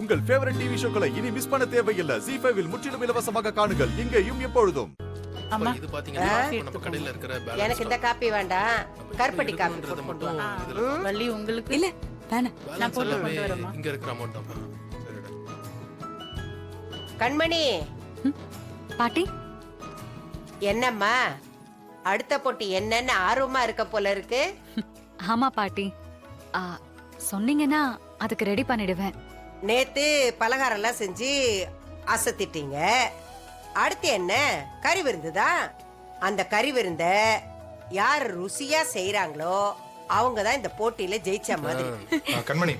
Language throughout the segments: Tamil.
உங்கள் ஃபேவரட் டிவி ஷோக்களை இனி மிஸ் பண்ண தேவையில்லை. ஜீ5 இல் முற்றிலும் இலவசமாக காணுங்கள், இங்கேயும் எப்பொழுதும். அம்மா இது பாத்தீங்கன்னா நம்ம கடையில இருக்கிற எனக்கு இந்த காப்பி வேண்டாம், கருப்பட்டி காப்பி இதுன்றத போட்டு மட்டும் வா. இதுல வள்ளி உங்களுக்கு இல்ல வேணாம். நான் போட்டு எல்லாமே கொண்டு வரேம்மா. இங்க இருக்கிற அமௌண்ட் தான். சரிடா. கண்மணி, பாட்டி என்னம்மா அடுத்த போட்டி என்னன்னு ஆர்வமா இருக்க போல இருக்கு. ஆமா பாட்டி. ஆ, சொன்னீங்கன்னா அதுக்கு ரெடி பண்ணிடுவேன். நேத்து பலகாரம் எல்லாம் செஞ்சு அசத்திட்டீங்க. அடுத்து என்ன, கறி விருந்துதான். அந்த கறி விருந்த யார் ருசியா செய்யறாங்களோ அவங்க தான் இந்த போட்டியில ஜெயிச்ச மாதிரி. கண்மணி,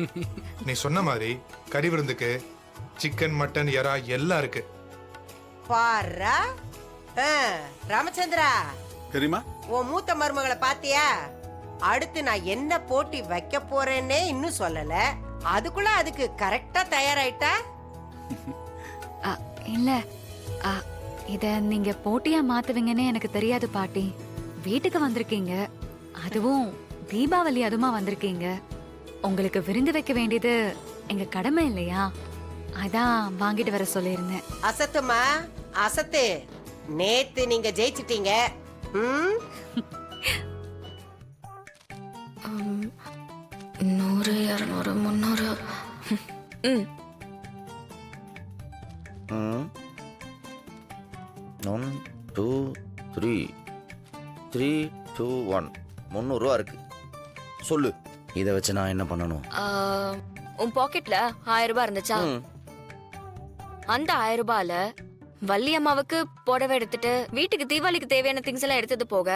நீ சொன்ன மாதிரி கறி விருந்துக்கு சிக்கன், மட்டன், எறா எல்லாம் இருக்கு. பாரா ராமச்சந்திரா, தெரியுமா? உன் மூத்த மருமகளை பாத்தியா? அடுத்து நான் என்ன போட்டி வைக்க போறேன்னே இன்னும் சொல்லல, அதுக்குள்ள அதுக்கு கரெக்டா தயாராயிட்டா. ஆ, இல்ல ஆ, இத நீங்க போட்டியா மாத்துவீங்கன்னு எனக்கு தெரியாது பாட்டி. வீட்டுக்கு வந்திருக்கீங்க, அதுவும் தீபாவளி அதுமா வந்திருக்கீங்க. உங்களுக்கு விருந்து வைக்க வேண்டியது எங்க கடமை இல்லையா? அதான் வாங்கிட்டு வர சொல்லியிருந்தேன். அசத்துமா அசத்து, நேத்து நீங்க ஜெயிச்சிட்டீங்க. ம், 100 200 300. 1 2 3 3 2 1 300 ரூபா இருக்கு. சொல்லு, இதை வச்சு நான் என்ன பண்ணணும்? உன் பாக்கெட்ல 1000 ரூபாய் இருந்துச்சா? அந்த 1000 ரூபாயில வள்ளி அம்மாவுக்கு புடவை எடுத்துட்டு வீட்டுக்கு தீபாவளிக்கு தேவையான திங்ஸ் எல்லாம் எடுத்தது போக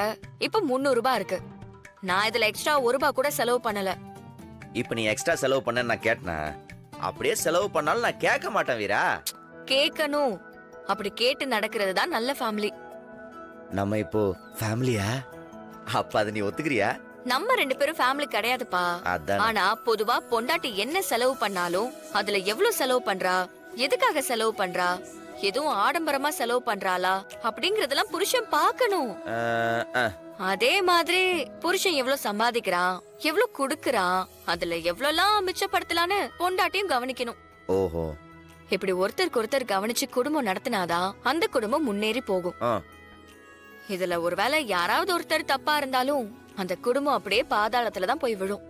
இப்ப 300 ரூபாய் இருக்கு. நான் இதுல எக்ஸ்ட்ரா 1 ரூபாய் கூட செலவு பண்ணல. இப்ப நீ எக்ஸ்ட்ரா செலவு பண்ண நான் கேட்டேன். அப்படியே செலவு பண்ணாலும் நான் கேட்க மாட்டேன் வீரா. கேட்கணும். அப்படி கேட்டு நடக்கிறது தான் நல்ல ஃபேமிலி. நம்ம இப்போ ஃபேமிலியா? அப்ப அதை நீ ஒத்துக்கிறியா? நம்ம 2 பேரும் ஃபேமிலி கிடையாதுப்பா. அதான். ஆனா பொதுவா பொண்டாட்டி என்ன செலவு பண்ணாலும் அதுல எவ்வளவு செலவு பண்றா, எதுக்காக செலவு பண்றா, எதுவும் ஆடம்பரமா செலவு பண்றாளா அப்படிங்கறதெல்லாம் புருஷன் பார்க்கணும். அதே மாதிரி புருஷன் எவ்வளவு சம்பாதிக்கிறான், எவ்வளவு குடுக்கறான், அதுல எவ்வளவுலாம் மிச்சப்படுத்தலான்னு பொண்டாட்டியும் கவனிக்கணும். ஓஹோ. இப்படி ஒருத்தருக்கு ஒருத்தர் கவனிச்சு குடும்பம் நடத்தினாதான் அந்த குடும்பம் முன்னேறி போகும். இதுல ஒருவேளை யாராவது ஒருத்தர் தப்பா இருந்தாலும் அந்த குடும்பம் அப்படியே பாதாளத்துலதான் போய் விழும்.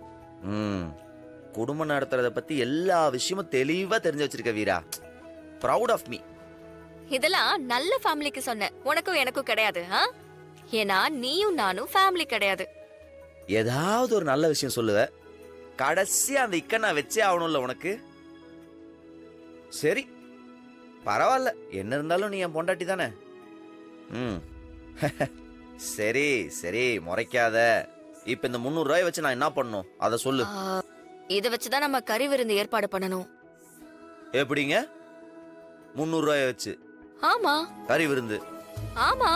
குடும்பம் நடத்துறத பத்தி எல்லா விஷயமும் தெளிவா தெரிஞ்சு வச்சிருக்க வீரா. Proud of me. இதெல்லாம் நல்ல ஃபேமிலிக்கு சொன்ன, உனக்கும் எனக்கும் கிடையாது. ஏன்னா நீயும் நானும் ஃபேமிலி கிடையாது. ஏதாவது ஒரு நல்ல விஷயம் சொல்லுவ, கடைசியா அந்த இக்க நான் வச்சே ஆகணும்ல உனக்கு. சரி பரவாயில்ல, என்ன இருந்தாலும் நீ என் பொண்டாட்டி தானே. சரி சரி, முறைக்காத. இப்ப இந்த 300 ரூபாய் வச்சு நான் என்ன பண்ணணும் அத சொல்லு. இத வச்சுதான் நம்ம கறி விருந்து ஏற்பாடு பண்ணணும். எப்படிங்க? 300 ரூபாய் வச்சு? ஆமா. கறி விருந்து? ஆமா.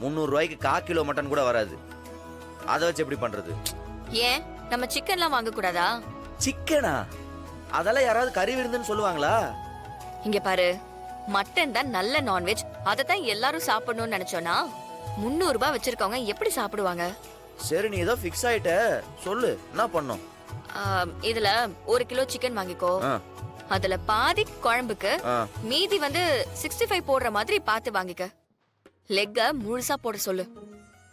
300 ரூபாய்க்கு 1/4 கிலோ மட்டன் கூட வராது. அத வச்சு எப்படி பண்றது? ஏன் நம்ம சிக்கன்லாம் வாங்க கூடாதா? சிக்கனா? அதெல்லாம் யாராவது கறி விருந்துன்னு சொல்லுவாங்களா? இங்க பாரு, மட்டன் தான் நல்ல நான்வெஜ், அதத்தான் எல்லாரும் சாப்பிடணும்னு நினைச்சோன்னா 300 ரூபாய் வச்சிருக்கவங்க எப்படி சாப்பிடுவாங்க? சரி நீ ஏதோ ஃபிக்ஸ் ஆயிட்ட, சொல்லு என்ன பண்ணும்? இதுல 1 கிலோ சிக்கன் வாங்கிக்கோ. அதுல பாதி குழம்புக்கு, மீதி 65 போடுற மாதிரி பார்த்து வாங்கிக்க. லெக்க முழுசா போட சொல்லு,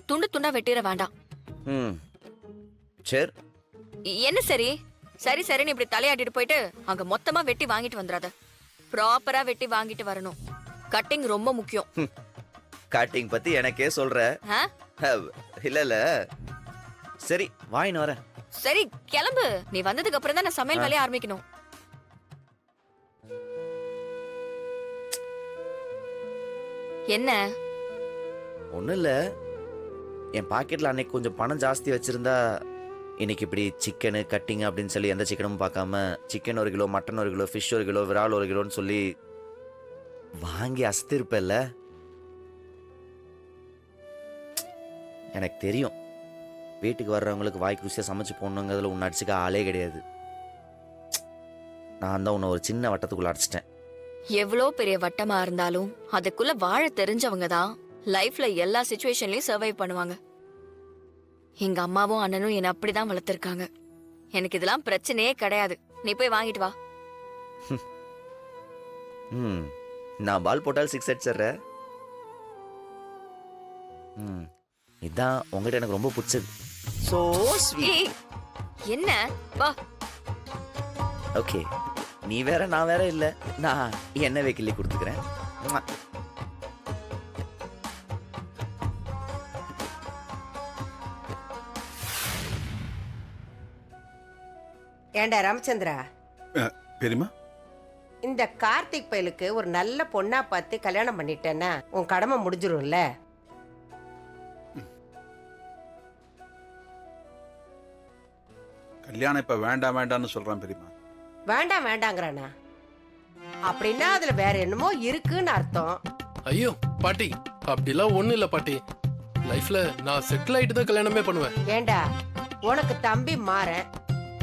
துண்டு துண்டா வெட்டிட வேண்டாம். சரி. என்ன சரி சரி சரின்னு இப்படி தலையாட்டிட்டு போயிட்டு அங்க மொத்தமா வெட்டி வாங்கிட்டு வந்துடாத. ப்ராப்பரா வெட்டி வாங்கிட்டு வரணும். கட்டிங் ரொம்ப முக்கியம். கட்டிங் பத்தி எனக்கே சொல்ற? இல்ல இல்ல, சரி வாங்கின்னு வரேன். சரி கிளம்பு. நீ வந்ததுக்கு அப்புறம் தான் நான் சமையல் வேலையை ஆரம்பிக்கணும். என்ன? ஒண்ணும் இல்ல, என் பாக்கெட்ல அன்னைக்கு கொஞ்சம் பணம் ஜாஸ்தி வச்சிருந்தா இன்னைக்கு இப்படி சிக்கனு கட்டிங் அப்படின்னு சொல்லி எந்த சிக்கனும் பார்க்காம chicken 1 kilo, mutton 1 kilo, fish 1 kilo, விரால் 1 கிலோன்னு சொல்லி வாங்கி அசத்திருப்பேல்ல. எனக்கு தெரியும், வீட்டுக்கு வர்றவங்களுக்கு வாய்க்கு ருசியாக சமைச்சு போடணுங்கிறதுல உன்னை அடிச்சுக்க ஆளே கிடையாது. நான் தான் உன்னை ஒரு சின்ன வட்டத்துக்குள்ள அடிச்சிட்டேன். எவ்வளோ பெரிய வட்டமா இருந்தாலும் அதுக்குள்ள வாழ தெரிஞ்சவங்க தான் லைஃப்ல எல்லா சிச்சுவேஷன்லயும் சர்வைவ் பண்ணுவாங்க. எங்க அம்மாவும் அண்ணனும் என்ன அப்படிதான் வளர்த்திருக்காங்க. எனக்கு இதெல்லாம் பிரச்சனையே கிடையாது. நீ போய் வாங்கிட்டு வா. ம் நான் பால் போட்டால் 6 அடிச்சிடுறேன். ம் இதான் உங்ககிட்ட எனக்கு ரொம்ப பிடிச்சது. So sweet. ஏய், என்ன வா. ஓகே, நீ வேற நான் வேற இல்லை. நான் எண்ணெய் வைக்கிள்ளி கொடுத்துக்கிறேன். ஏண்டா ராமச்சந்திரா, பெரியமா, இந்த கார்த்திக் பயலுக்கு ஒரு நல்ல பொண்ணா பார்த்து கல்யாணம் பண்ணிட்டேன்னா உன் கடமை முடிஞ்சிரும்ல. கல்யாணம் இப்ப வேண்டாம் வேண்டாம்னு சொல்றான் பெரியமா. வேண்டாம் வேண்டாங்கிறானா? அப்படின்னா அதுல வேற என்னமோ இருக்குன்னு அர்த்தம். ஐயோ பாட்டி, அப்படிலாம் ஒண்ணும் இல்ல பாட்டி. லைஃப்ல நான் செட்டில் ஆயிட்டு தான் கல்யாணமே பண்ணுவேன். ஏண்டா, உனக்கு தம்பி மாறன்,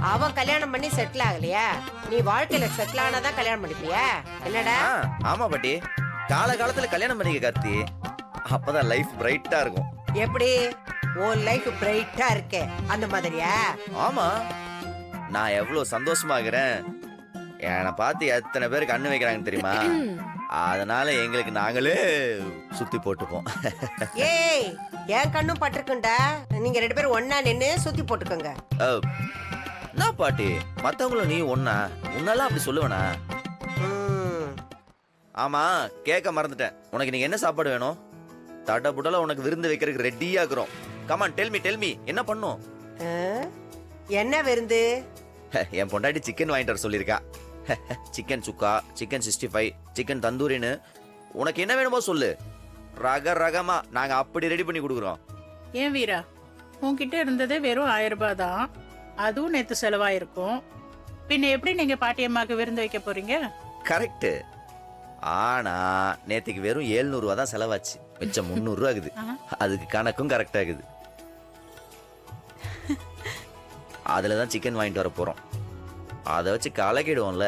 அவன் கல்யாணம் பண்ணி செட்டில் ஆகலையா? நீ வாழ்க்கையில செட்டில் ஆனாதான் கல்யாணம் பண்ணிப்பியா? என்னடா? ஆமா பாட்டி, காலகாலத்துல கல்யாணம் பண்ணிக்க கார்த்தி, அப்பதான் லைஃப் பிரைட்டா இருக்கும். எப்படி உன் லைஃப் பிரைட்டா இருக்கே அந்த மாதிரியா? ஆமா, நான் எவ்வளவு சந்தோஷமாகிறேன். என்னை பார்த்து எத்தனை பேருக்கு கண்ணு வைக்கிறாங்க தெரியுமா? அதனால எங்களுக்கு நாங்களே சுத்தி போட்டுப்போம். ஏய், என் கண்ணும் பட்டிருக்குண்டா. நீங்க 2 பேரும் ஒண்ணா நின்னு சுத்தி போட்டுக்கோங்க. என்ன பாட்டி, மத்தவங்கள நீ ஒன்னா உன்னால அப்படி சொல்லுவேனா? ம், ஆமா, கேட்க மறந்துட்டேன். உனக்கு நீங்க என்ன சாப்பாடு வேணும்? தட்ட புட்டல உனக்கு விருந்து வைக்கிறதுக்கு ரெடியா இருக்கிறோம். கமான், டெல் மீ என்ன பண்ணும்? ஆ? என்ன விருந்து? என் பொண்டாட்டி சிக்கன் வாங்கிட்டு வர சொல்லியிருக்கா. சிக்கன் சுக்கா, சிக்கன் 65, சிக்கன் தந்தூரின்னு உனக்கு என்ன வேணுமோ சொல்லு. ரகமா நாங்க அப்படி ரெடி பண்ணி கொடுக்குறோம். ஏன் வீரா, உன்கிட்ட இருந்ததே வெறும் 1000 ரூபாய் தான். அதுவும் நேத்து செலவாயிருக்கும். பின்ன எப்படி நீங்க பாட்டியம்மாக்கு விருந்து வைக்க போறீங்க? கரெக்ட். ஆனா நேத்துக்கு வெறும் 700 ரூபா தான் செலவாச்சு. மிச்சம் 300 ரூபா ஆகுது. அதுக்கு கணக்கும் கரெக்ட் ஆகுது. அதுலதான் சிக்கன் வாங்கிட்டு வர போறோம். அதை வச்சு கலக்கிடுவோம்ல.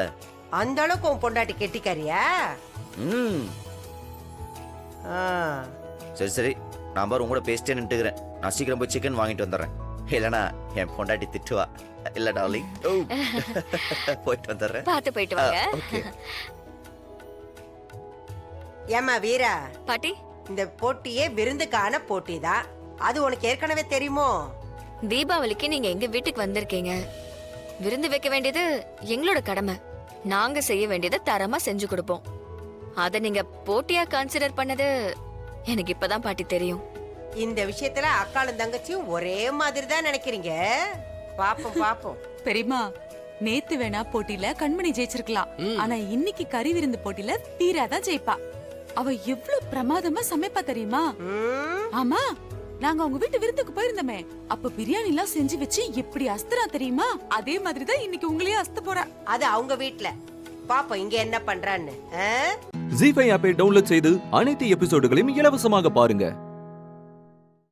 அந்த அளவுக்கு உன் பொண்டாட்டி கெட்டிக்காரியா? ம் ஆ. சரி, நான் பாரு உங்க கூட பேசிட்டே நின்றுக்கிறேன். நான் சீக்கிரம் போய் சிக்கன் வாங்கிட்டு வந்துடுறேன். இல்லனா என் பொண்டாட்டி திட்டுவா. இல்ல டார்லிங், போயிட்டு வந்துடுறேன். பார்த்து போயிட்டு வாங்க. ஓகே. ஏமா வீரா, பாட்டி, இந்த போட்டியே விருந்துக்கான போட்டி தான். அது உனக்கு ஏற்கனவே தெரியுமோ? தீபாவளிக்கு நீங்க எங்க வீட்டுக்கு வந்திருக்கீங்க. விருந்து வைக்க வேண்டியது எங்களோட கடமை. நாங்க செய்ய வேண்டியதை தரமா செஞ்சு கொடுப்போம். அத நீங்க போட்டியா கன்சிடர் பண்ணது எனக்கு இப்பதான் பாட்டி தெரியும். இந்த விஷயத்துல அக்காளும் தங்கச்சியும் ஒரே மாதிரி தான் நினைக்கிறீங்க. பாப்போம். பெரியமா, நேத்து வேணா போட்டியில கண்மணி ஜெயிச்சிருக்கலாம். ஆனா இன்னைக்கு கறி விருந்து போட்டியில வீரா தான் ஜெயிப்பா. அவ எவ்வளவு பிரமாதமா சமைப்பா தெரியுமா? ம், ஆமா, நாங்க அவங்க வீட்டு விருந்துக்கு போயிருந்தோமே, அப்ப பிரியாணி எல்லாம் செஞ்சு வச்சு எப்படி அஸ்தரா தெரியுமா? அதே மாதிரிதான் இன்னைக்கு உங்களையே அஸ்த போறா. அது அவங்க வீட்ல. பாப்போம் இங்க என்ன பண்றான்னு. ஜீ5 ஆப்பை டவுன்லோட் செய்து அனைத்து எபிசோடுகளையும் இலவசமாக பாருங்க.